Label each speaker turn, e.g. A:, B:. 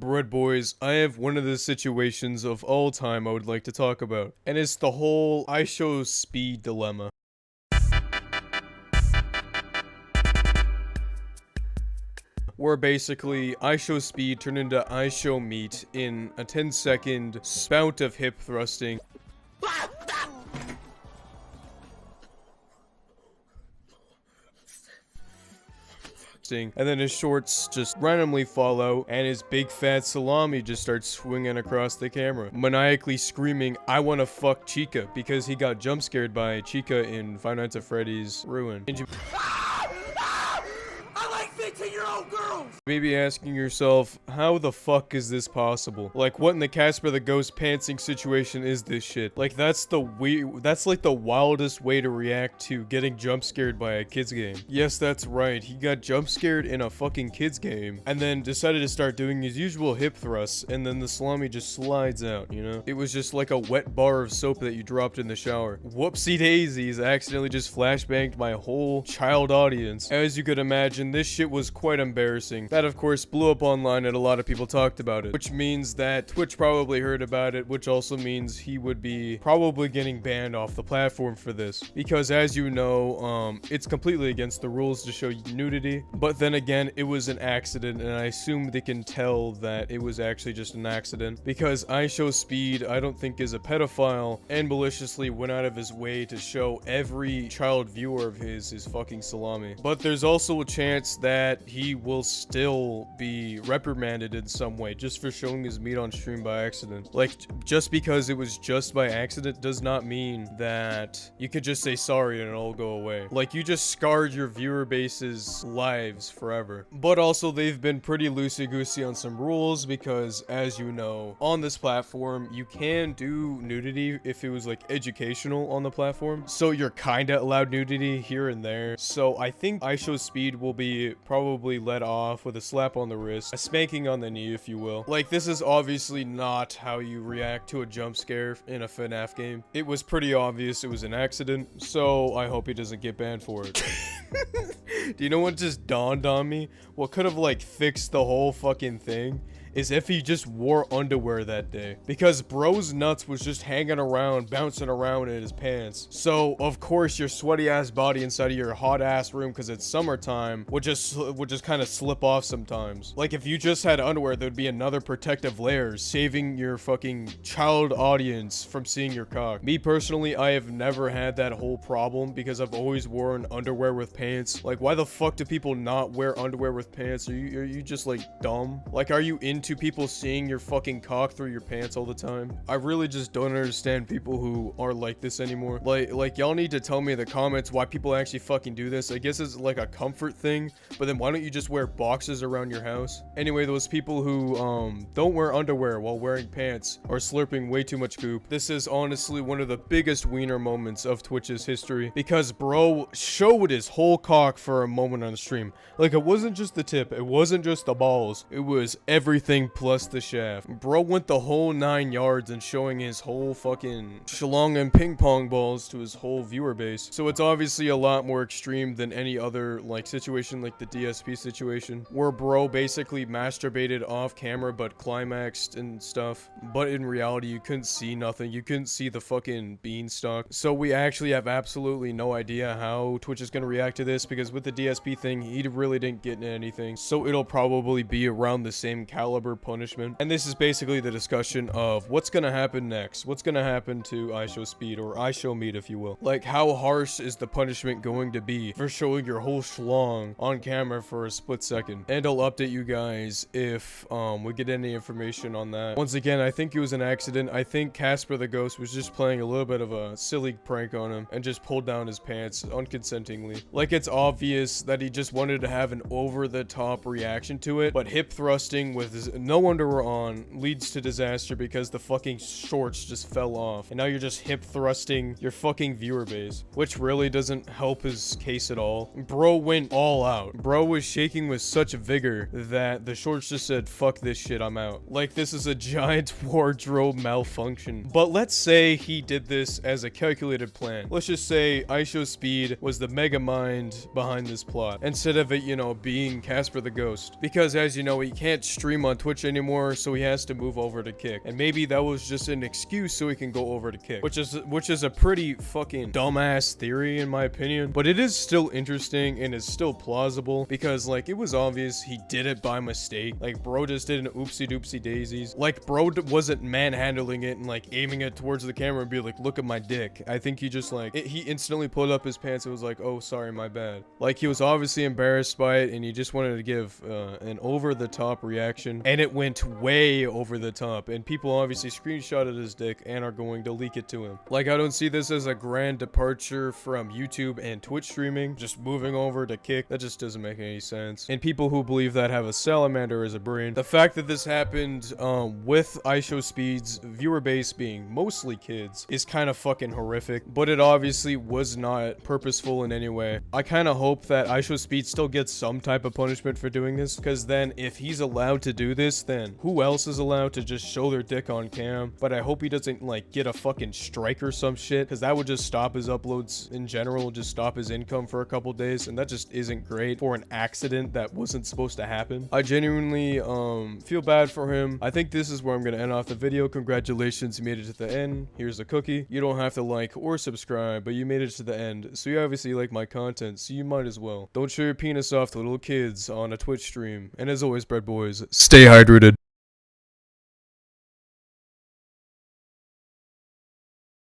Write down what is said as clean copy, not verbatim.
A: Bread boys, I have one of the situations of all time I would like to talk about, and it's the whole I show speed dilemma. Where basically I show speed turned into I show meat in a 10-second spout of hip thrusting. And then his shorts just randomly fall out, and his big fat salami just starts swinging across the camera, maniacally screaming, "I want to fuck Chica," because he got jump scared by Chica in Five Nights at Freddy's Ruin. Maybe asking yourself, how the fuck is this possible? Like, what in the Casper the Ghost pantsing situation is this shit? Like, that's like the wildest way to react to getting jump scared by a kid's game. Yes, that's right, he got jump scared in a fucking kid's game, and then decided to start doing his usual hip thrusts, and then the salami just slides out, you know? It was just like a wet bar of soap that you dropped in the shower. Whoopsie daisies, I accidentally just flashbanged my whole child audience. As you could imagine, this shit was quite embarrassing. That of course blew up online and a lot of people talked about it, which means that Twitch probably heard about it, which also means he would be probably getting banned off the platform for this, because as you know, it's completely against the rules to show nudity. But then again, it was an accident, and I assume they can tell that it was actually just an accident, because I Show Speed I don't think is a pedophile and maliciously went out of his way to show every child viewer of his fucking salami. But there's also a chance that he will still be reprimanded in some way just for showing his meat on stream by accident. Like, just because it was just by accident does not mean that you could just say sorry and it'll go away. Like, you just scarred your viewer base's lives forever. But also, they've been pretty loosey-goosey on some rules because, as you know, on this platform, you can do nudity if it was like educational on the platform. So you're kinda allowed nudity here and there. So I think I Show Speed will be probably let off with a slap on the wrist, a spanking on the knee, if you will. Like, this is obviously not how you react to a jump scare in a FNAF game. It was pretty obvious it was an accident, so I hope he doesn't get banned for it. Do you know what just dawned on me? What could have like fixed the whole fucking thing is if he just wore underwear that day, because bro's nuts was just hanging around, bouncing around in his pants. So of course your sweaty ass body inside of your hot ass room, because it's summertime, would just kind of slip off sometimes. Like, if you just had underwear, there'd be another protective layer saving your fucking child audience from seeing your cock. Me personally, I have never had that whole problem because I've always worn underwear with pants. Like, why the fuck do people not wear underwear with pants? Are you just like dumb? Like, are you into people seeing your fucking cock through your pants all the time? I really just don't understand people who are like this anymore. Like y'all need to tell me in the comments why people actually fucking do this. I guess it's like a comfort thing, but then why don't you just wear boxes around your house? Anyway, those people who don't wear underwear while wearing pants are slurping way too much goop. This is honestly one of the biggest wiener moments of Twitch's history, because bro showed his whole cock for a moment on the stream. Like, it wasn't just the tip, it wasn't just the balls, it was everything plus the shaft. Bro went the whole 9 yards and showing his whole fucking shalong and ping pong balls to his whole viewer base. So it's obviously a lot more extreme than any other like situation, like the DSP situation, where bro basically masturbated off camera but climaxed and stuff. But in reality, you couldn't see nothing. You couldn't see the fucking beanstalk. So we actually have absolutely no idea how Twitch is gonna react to this, because with the DSP thing, he really didn't get anything. So it'll probably be around the same caliber punishment. And this is basically the discussion of what's gonna happen next. What's gonna happen to I Show Speed, or I Show Meat, if you will. Like, how harsh is the punishment going to be for showing your whole schlong on camera for a split second? And I'll update you guys if we get any information on that. Once again, I think it was an accident. I think Casper the Ghost was just playing a little bit of a silly prank on him and just pulled down his pants unconsentingly. Like, it's obvious that he just wanted to have an over-the-top reaction to it, but hip thrusting with no underwear on leads to disaster because the fucking shorts just fell off, and now you're just hip thrusting your fucking viewer base, which really doesn't help his case at all. Bro went all out. Bro was shaking with such vigor that the shorts just said, fuck this shit, I'm out. Like, this is a giant wardrobe malfunction. But let's say he did this as a calculated plan. Let's just say I Show Speed was the mega mind behind this plot instead of it, you know, being Casper the Ghost. Because as you know, he can't stream on Twitch anymore, so he has to move over to Kick. And maybe that was just an excuse so he can go over to Kick, which is a pretty fucking dumbass theory in my opinion. But it is still interesting and is still plausible because like it was obvious he did it by mistake. Like bro just did an oopsie doopsie daisies. Like bro wasn't manhandling it and like aiming it towards the camera and be like, look at my dick. I think he just like he instantly pulled up his pants and was like, oh sorry, my bad. Like he was obviously embarrassed by it and he just wanted to give an over the top reaction, and it went way over the top, and people obviously screenshotted his dick and are going to leak it to him. Like I don't see this as a grand departure from YouTube and Twitch streaming, just moving over to Kick. That just doesn't make any sense. And people who believe that have a salamander as a brain. The fact that this happened with IShowSpeed's viewer base being mostly kids is kind of fucking horrific, but it obviously was not purposeful in any way. I kind of hope that IShowSpeed still gets some type of punishment for doing this, because then if he's allowed to do this, then who else is allowed to just show their dick on cam? But I hope he doesn't like get a fucking strike or some shit, because that would just stop his uploads in general, just stop his income for a couple days, and that just isn't great for an accident that wasn't supposed to happen. I genuinely feel bad for him. I think this is where I'm gonna end off the video. Congratulations, you made it to the end. Here's a cookie. You don't have to like or subscribe, but you made it to the end, so you obviously like my content, so you might as well. Don't show your penis off to little kids on a Twitch stream. And as always, bread boys, stay hydrated.